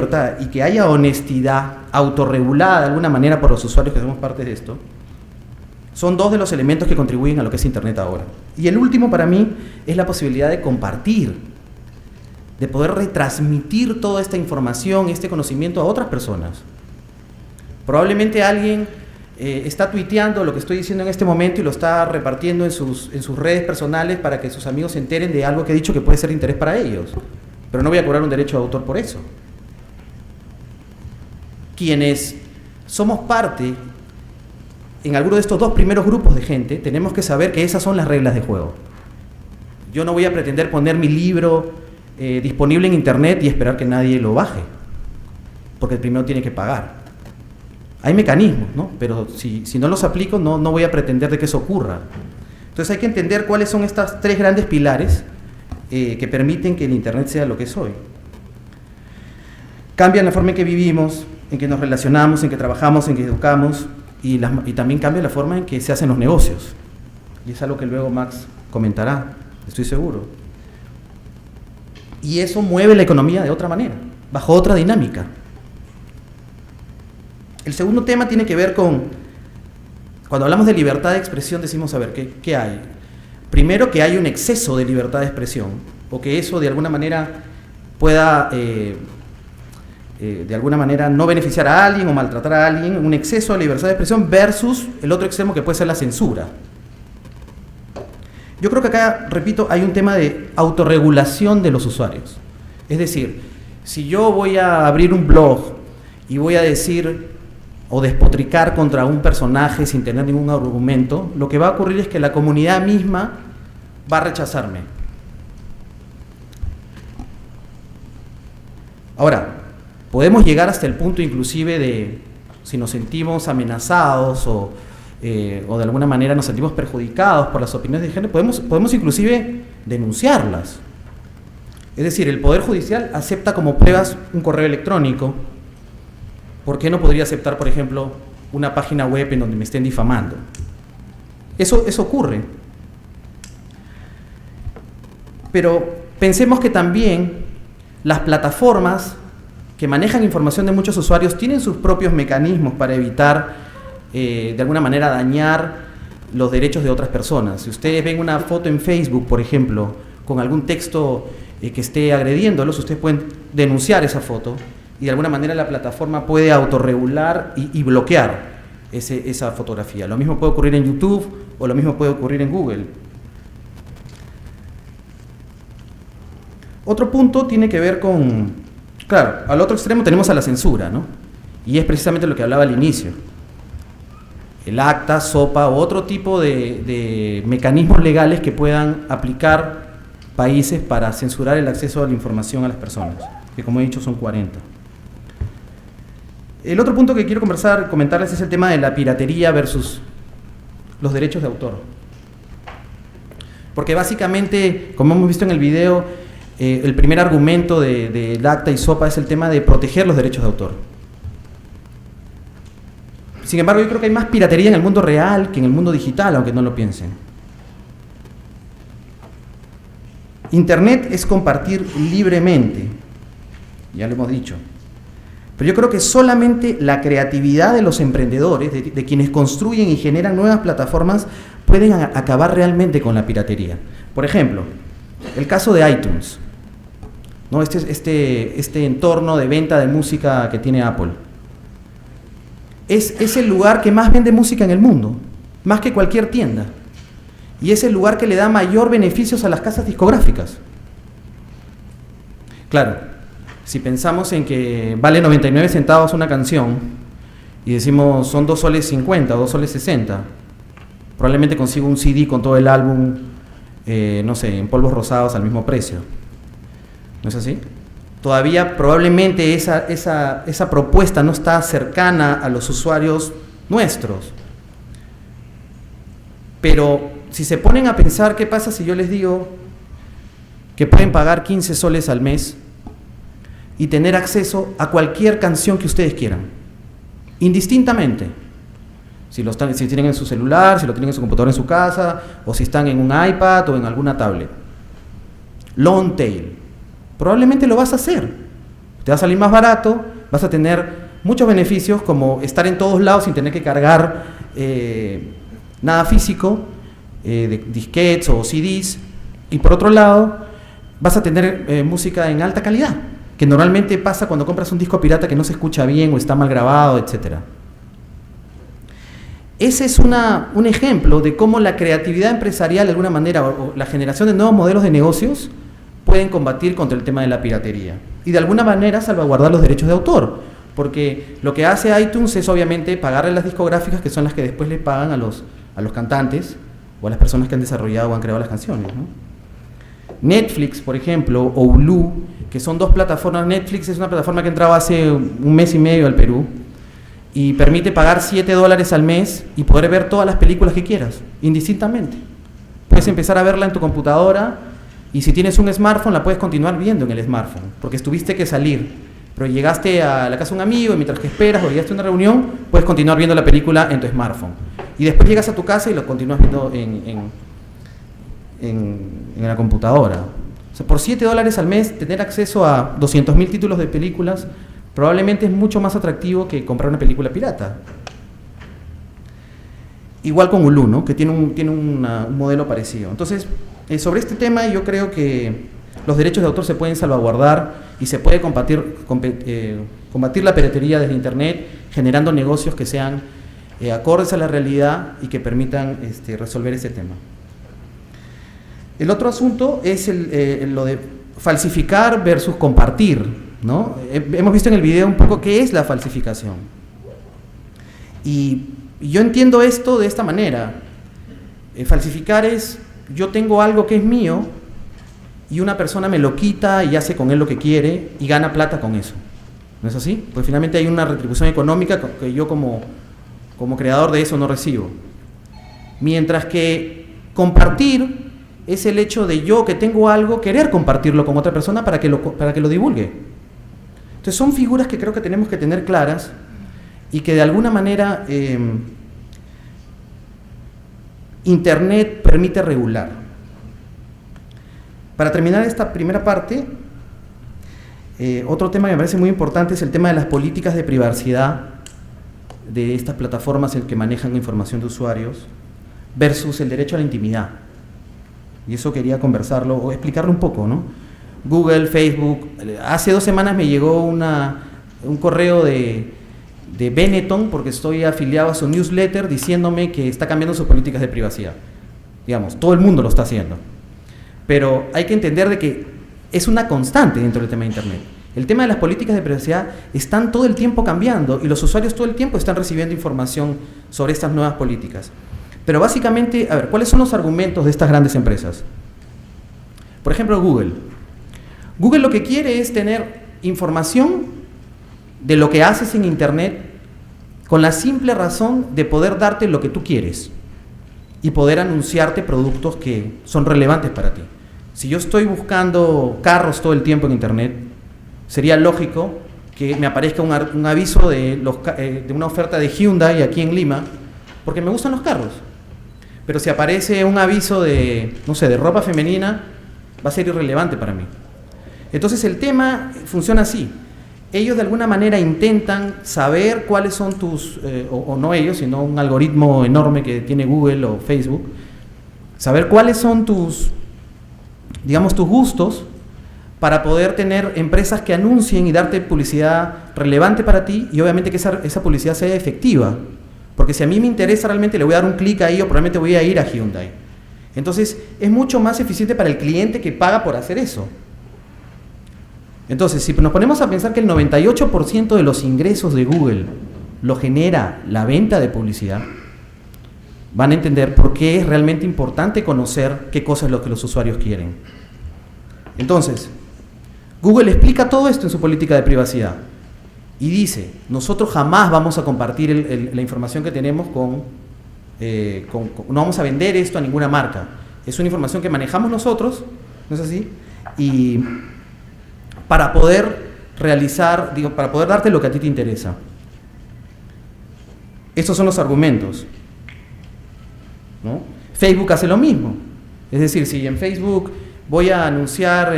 libertad y que haya honestidad autorregulada de alguna manera por los usuarios que somos parte de esto, son dos de los elementos que contribuyen a lo que es Internet ahora. Y el último para mí es la posibilidad de compartir, de poder retransmitir toda esta información, este conocimiento a otras personas. Probablemente alguien está tuiteando lo que estoy diciendo en este momento y lo está repartiendo en sus redes personales para que sus amigos se enteren de algo que he dicho que puede ser de interés para ellos. Pero no voy a cobrar un derecho de autor por eso. Quienes somos parte en alguno de estos dos primeros grupos de gente, tenemos que saber que esas son las reglas de juego. Yo no voy a pretender poner mi libro disponible en internet y esperar que nadie lo baje, porque el primero tiene que pagar. Hay mecanismos, ¿no? Pero si no los aplico, no voy a pretender de que eso ocurra. Entonces hay que entender cuáles son estos tres grandes pilares que permiten que el internet sea lo que es hoy. Cambian la forma en que vivimos, en que nos relacionamos, en que trabajamos, en que educamos, y también cambia la forma en que se hacen los negocios. Y es algo que luego Max comentará, estoy seguro. Y eso mueve la economía de otra manera, bajo otra dinámica. El segundo tema tiene que ver con, cuando hablamos de libertad de expresión, decimos, a ver, ¿qué hay? Primero, que hay un exceso de libertad de expresión, o que eso de alguna manera pueda de alguna manera no beneficiar a alguien o maltratar a alguien, un exceso de libertad de expresión versus el otro extremo que puede ser la censura. Yo creo que acá, repito, hay un tema de autorregulación de los usuarios. Es decir, si yo voy a abrir un blog y voy a decir o despotricar contra un personaje sin tener ningún argumento, lo que va a ocurrir es que la comunidad misma va a rechazarme. Ahora, podemos llegar hasta el punto inclusive de, si nos sentimos amenazados o de alguna manera nos sentimos perjudicados por las opiniones de género, podemos inclusive denunciarlas. Es decir, el Poder Judicial acepta como pruebas un correo electrónico. ¿Por qué no podría aceptar, por ejemplo, una página web en donde me estén difamando? Eso ocurre. Pero pensemos que también las plataformas que manejan información de muchos usuarios tienen sus propios mecanismos para evitar de alguna manera dañar los derechos de otras personas. Si ustedes ven una foto en Facebook, por ejemplo, con algún texto que esté agrediéndolos, ustedes pueden denunciar esa foto y de alguna manera la plataforma puede autorregular y bloquear esa fotografía. Lo mismo puede ocurrir en YouTube o lo mismo puede ocurrir en Google. Otro punto tiene que ver con, claro, al otro extremo tenemos a la censura, ¿no? Y es precisamente lo que hablaba al inicio. El acta, SOPA o otro tipo de mecanismos legales que puedan aplicar países para censurar el acceso a la información a las personas, que como he dicho son 40. El otro punto que quiero comentarles es el tema de la piratería versus los derechos de autor. Porque básicamente, como hemos visto en el video, el primer argumento del acta y SOPA es el tema de proteger los derechos de autor. Sin embargo, yo creo que hay más piratería en el mundo real que en el mundo digital, aunque no lo piensen. Internet es compartir libremente, ya lo hemos dicho. Pero yo creo que solamente la creatividad de los emprendedores, de quienes construyen y generan nuevas plataformas, pueden acabar realmente con la piratería. Por ejemplo, el caso de iTunes, ¿no? Este entorno de venta de música que tiene Apple. Es el lugar que más vende música en el mundo, más que cualquier tienda. Y es el lugar que le da mayor beneficios a las casas discográficas. Claro, si pensamos en que vale 99 centavos una canción y decimos son 2 soles 50 o 2 soles 60, probablemente consigo un CD con todo el álbum, no sé, en polvos rosados al mismo precio. ¿No es así? Todavía probablemente esa propuesta no está cercana a los usuarios nuestros. Pero si se ponen a pensar, ¿qué pasa si yo les digo que pueden pagar 15 soles al mes y tener acceso a cualquier canción que ustedes quieran? Indistintamente. Si tienen en su celular, si lo tienen en su computadora en su casa, o si están en un iPad o en alguna tablet. Long tail. Probablemente lo vas a hacer. Te va a salir más barato, vas a tener muchos beneficios como estar en todos lados sin tener que cargar nada físico, de disquetes o CDs, y por otro lado vas a tener música en alta calidad, que normalmente pasa cuando compras un disco pirata que no se escucha bien o está mal grabado, etc. Ese es un ejemplo de cómo la creatividad empresarial, de alguna manera, o la generación de nuevos modelos de negocios, pueden combatir contra el tema de la piratería y de alguna manera salvaguardar los derechos de autor, porque lo que hace iTunes es obviamente pagarle las discográficas, que son las que después le pagan a los cantantes o a las personas que han desarrollado o han creado las canciones, ¿no? Netflix, por ejemplo, o Hulu, que son dos plataformas. Netflix es una plataforma que entraba hace un mes y medio al Perú y permite pagar $7 al mes y poder ver todas las películas que quieras, indistintamente. Puedes empezar a verla en tu computadora y si tienes un smartphone la puedes continuar viendo en el smartphone, porque tuviste que salir, pero llegaste a la casa de un amigo y mientras que esperas o llegaste a una reunión, puedes continuar viendo la película en tu smartphone. Y después llegas a tu casa y lo continúas viendo en la computadora. O sea, por $7 al mes, tener acceso a 200.000 títulos de películas probablemente es mucho más atractivo que comprar una película pirata. Igual con Hulu, ¿no? Que tiene un modelo parecido. Entonces, sobre este tema yo creo que los derechos de autor se pueden salvaguardar y se puede combatir la piratería desde Internet, generando negocios que sean acordes a la realidad y que permitan resolver ese tema. El otro asunto es lo de falsificar versus compartir, ¿no? Hemos visto en el video un poco qué es la falsificación. Y yo entiendo esto de esta manera. Falsificar es, yo tengo algo que es mío y una persona me lo quita y hace con él lo que quiere y gana plata con eso. ¿No es así? Pues finalmente hay una retribución económica que yo como creador de eso no recibo. Mientras que compartir es el hecho de yo que tengo algo, querer compartirlo con otra persona para que lo divulgue. Entonces son figuras que creo que tenemos que tener claras y que de alguna manera Internet permite regular. Para terminar esta primera parte, otro tema que me parece muy importante es el tema de las políticas de privacidad de estas plataformas que manejan información de usuarios versus el derecho a la intimidad. Y eso quería conversarlo o explicarlo un poco, ¿no? Google, Facebook, hace 2 semanas me llegó un correo de Benetton, porque estoy afiliado a su newsletter, diciéndome que está cambiando sus políticas de privacidad. Digamos, todo el mundo lo está haciendo. Pero hay que entender de que es una constante dentro del tema de Internet. El tema de las políticas de privacidad están todo el tiempo cambiando y los usuarios todo el tiempo están recibiendo información sobre estas nuevas políticas. Pero básicamente, a ver, ¿cuáles son los argumentos de estas grandes empresas? Por ejemplo, Google. Google lo que quiere es tener información de lo que haces en Internet con la simple razón de poder darte lo que tú quieres y poder anunciarte productos que son relevantes para ti. Si yo estoy buscando carros todo el tiempo en Internet, sería lógico que me aparezca un aviso de una oferta de Hyundai aquí en Lima, porque me gustan los carros. Pero si aparece un aviso de, no sé, de ropa femenina, va a ser irrelevante para mí. Entonces el tema funciona así. Ellos de alguna manera intentan saber cuáles son tus, o no ellos, sino un algoritmo enorme que tiene Google o Facebook, saber cuáles son tus gustos para poder tener empresas que anuncien y darte publicidad relevante para ti y obviamente que esa publicidad sea efectiva. Porque si a mí me interesa realmente le voy a dar un clic ahí o probablemente voy a ir a Hyundai. Entonces es mucho más eficiente para el cliente que paga por hacer eso. Entonces, si nos ponemos a pensar que el 98% de los ingresos de Google lo genera la venta de publicidad, van a entender por qué es realmente importante conocer qué cosas es lo que los usuarios quieren. Entonces, Google explica todo esto en su política de privacidad y dice, nosotros jamás vamos a compartir la información que tenemos no vamos a vender esto a ninguna marca. Es una información que manejamos nosotros, ¿no es así? Y para poder para poder darte lo que a ti te interesa. Estos son los argumentos, ¿no? Facebook hace lo mismo. Es decir, si en Facebook voy a anunciar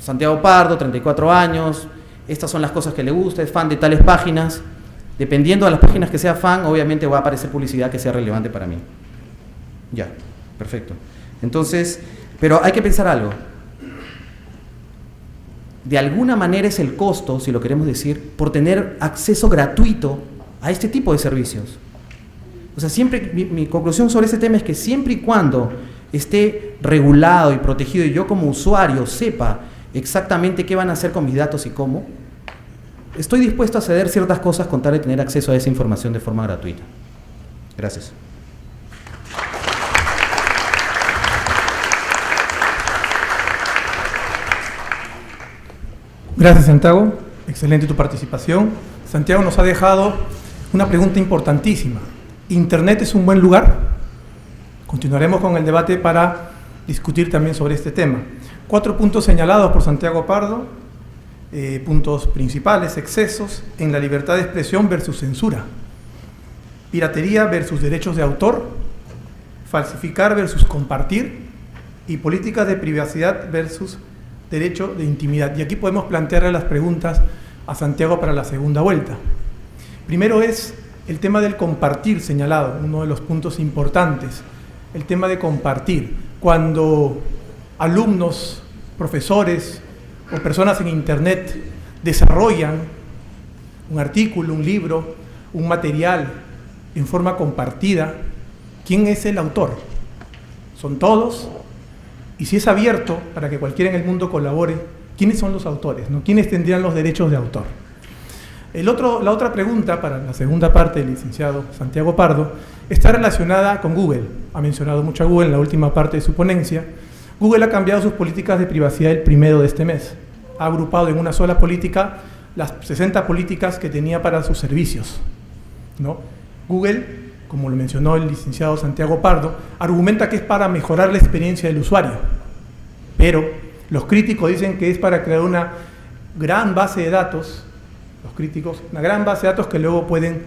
Santiago Pardo, 34 años, estas son las cosas que le gusta, es fan de tales páginas. Dependiendo de las páginas que sea fan, obviamente va a aparecer publicidad que sea relevante para mí. Ya, perfecto. Entonces, pero hay que pensar algo. De alguna manera es el costo, si lo queremos decir, por tener acceso gratuito a este tipo de servicios. O sea, siempre, mi conclusión sobre ese tema es que siempre y cuando esté regulado y protegido y yo como usuario sepa exactamente qué van a hacer con mis datos y cómo, estoy dispuesto a ceder ciertas cosas con tal de tener acceso a esa información de forma gratuita. Gracias. Gracias, Santiago. Excelente tu participación. Santiago nos ha dejado una pregunta importantísima. ¿Internet es un buen lugar? Continuaremos con el debate para discutir también sobre este tema. 4 puntos señalados por Santiago Pardo. Puntos principales: excesos en la libertad de expresión versus censura, piratería versus derechos de autor, falsificar versus compartir, y políticas de privacidad versus derecho de intimidad. Y aquí podemos plantearle las preguntas a Santiago para la segunda vuelta. Primero es el tema del compartir señalado, uno de los puntos importantes, el tema de compartir. Cuando alumnos, profesores o personas en Internet desarrollan un artículo, un libro, un material en forma compartida, ¿quién es el autor? ¿Son todos? Y si es abierto para que cualquiera en el mundo colabore, ¿quiénes son los autores, ¿no? ¿Quiénes tendrían los derechos de autor? La otra pregunta, para la segunda parte del licenciado Santiago Pardo, está relacionada con Google. Ha mencionado mucho a Google en la última parte de su ponencia. Google ha cambiado sus políticas de privacidad el 1 de este mes. Ha agrupado en una sola política las 60 políticas que tenía para sus servicios, ¿no? Google, como lo mencionó el licenciado Santiago Pardo, argumenta que es para mejorar la experiencia del usuario, pero los críticos dicen que es para crear una gran base de datos, los críticos, una gran base de datos que luego puedan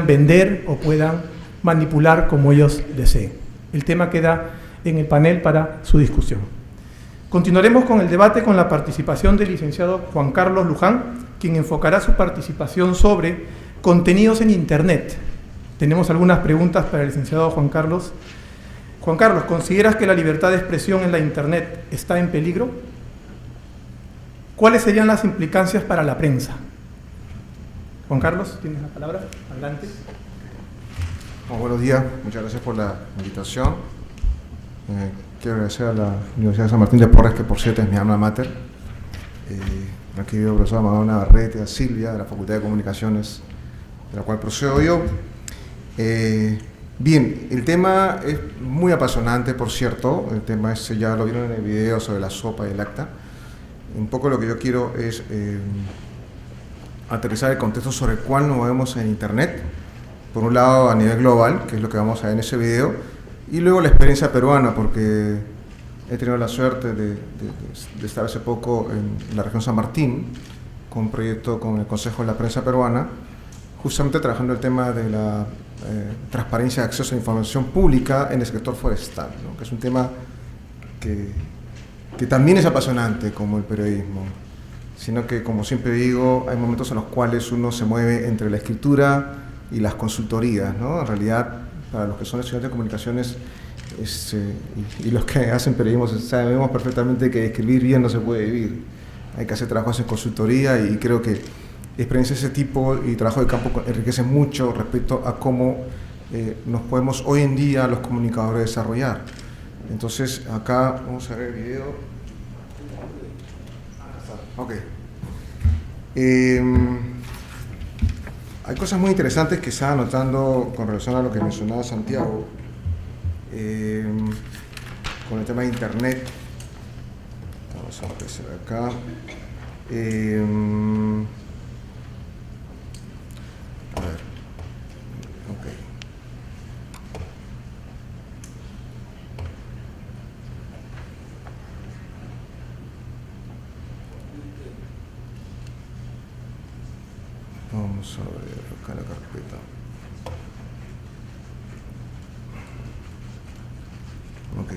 vender o puedan manipular como ellos deseen. El tema queda en el panel para su discusión. Continuaremos con el debate con la participación del licenciado Juan Carlos Luján, quien enfocará su participación sobre contenidos en Internet. Tenemos algunas preguntas para el licenciado Juan Carlos. Juan Carlos, ¿consideras que la libertad de expresión en la Internet está en peligro? ¿Cuáles serían las implicancias para la prensa? Juan Carlos, tienes la palabra. Adelante. Buenos días, muchas gracias por la invitación. Quiero agradecer a la Universidad de San Martín de Porres, que por cierto es mi alma mater. Aquí veo a la profesora Madonna Barrete, a Silvia, de la Facultad de Comunicaciones, de la cual procedo yo. Bien, el tema es muy apasionante, por cierto. El tema ese ya lo vieron en el video sobre la sopa y el acta. Un poco lo que yo quiero es aterrizar el contexto sobre cuál nos movemos en Internet. Por un lado, a nivel global, que es lo que vamos a ver en ese video, y luego la experiencia peruana, porque he tenido la suerte de estar hace poco en la región San Martín, con un proyecto con el Consejo de la Prensa Peruana, justamente trabajando el tema de la transparencia de acceso a información pública en el sector forestal, ¿no? Que es un tema que también es apasionante como el periodismo, sino que, como siempre digo, hay momentos en los cuales uno se mueve entre la escritura y las consultorías, ¿no? En realidad, para los que son estudiantes de comunicaciones y los que hacen periodismo, sabemos perfectamente que escribir bien no se puede vivir. Hay que hacer trabajos en consultoría, y creo que experiencias de ese tipo y trabajo de campo enriquecen mucho respecto a cómo nos podemos hoy en día los comunicadores desarrollar. Entonces, acá vamos a ver el video. Ok. Hay cosas muy interesantes que se van notando con relación a lo que mencionaba Santiago, con el tema de Internet. Vamos a empezar acá. A ver. Ok. Vamos a ver acá la carpeta. Ok.